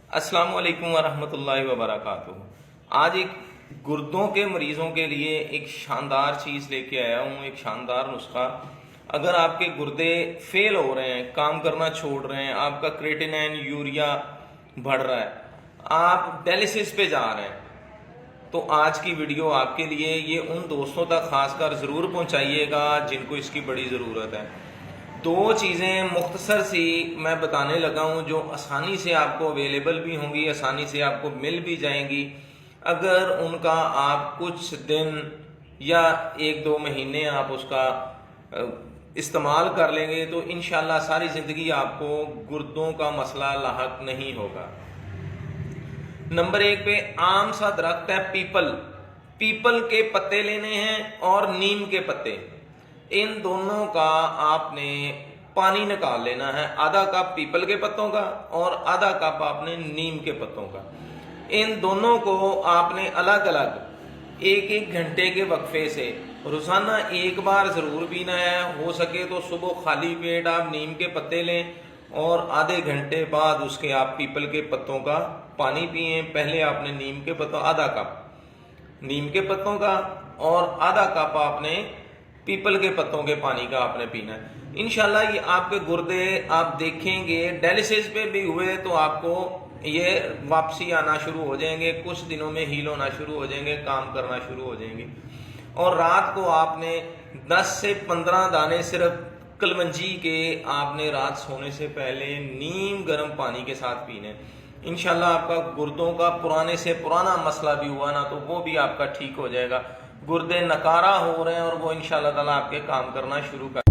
अस्सलाम वालेकुम वरहमतुल्लाहि वबरकातुहू। आज एक गुर्दों के मरीज़ों के लिए एक शानदार चीज़ लेके आया हूँ, एक शानदार नुस्खा। अगर आपके गुर्दे फेल हो रहे हैं, काम करना छोड़ रहे हैं, आपका क्रेटिनिन यूरिया बढ़ रहा है, आप डायलिसिस पे जा रहे हैं, तो आज की वीडियो आपके लिए, ये उन दोस्तों तक खासकर ज़रूर पहुँचाइएगा जिनको इसकी बड़ी ज़रूरत है। दो चीज़ें मुख्तसर सी मैं बताने लगा हूँ जो आसानी से आपको अवेलेबल भी होंगी, आसानी से आपको मिल भी जाएंगी। अगर उनका आप कुछ दिन या एक दो महीने आप उसका इस्तेमाल कर लेंगे तो इंशाल्लाह सारी ज़िंदगी आपको गुर्दों का मसला लाहक नहीं होगा। नंबर एक पे आम सा दरख्त है पीपल। पीपल के पत्ते लेने हैं और नीम के पत्ते, इन दोनों का आपने पानी निकाल लेना है, आधा कप पीपल के पत्तों का और आधा कप आपने नीम के पत्तों का। इन दोनों को आपने अलग अलग एक एक घंटे के वक्फे से रोजाना एक बार जरूर पीना है। हो सके तो सुबह खाली पेट आप नीम के पत्ते लें और आधे घंटे बाद उसके आप पीपल के पत्तों का पानी पिए। पहले आपने नीम के पत्तों आधा कप नीम के पत्तों का और आधा कप आपने पीपल के पत्तों के पानी का आपने पीना है। इंशाल्लाह ये आपके गुर्दे आप देखेंगे डायलिसिस पे भी हुए तो आपको ये वापसी आना शुरू हो जाएंगे, कुछ दिनों में हील होना शुरू हो जाएंगे, काम करना शुरू हो जाएंगे। और रात को आपने 10 से 15 दाने सिर्फ कलमंजी के आपने रात सोने से पहले नीम गर्म पानी के साथ पीने। इंशाल्लाह आपका गुर्दों का पुराने से पुराना मसला भी हुआ ना तो वो भी आपका ठीक हो जाएगा। गुर्दे नकारा हो रहे हैं और वो इंशाल्लाह ताला आपके काम करना शुरू कर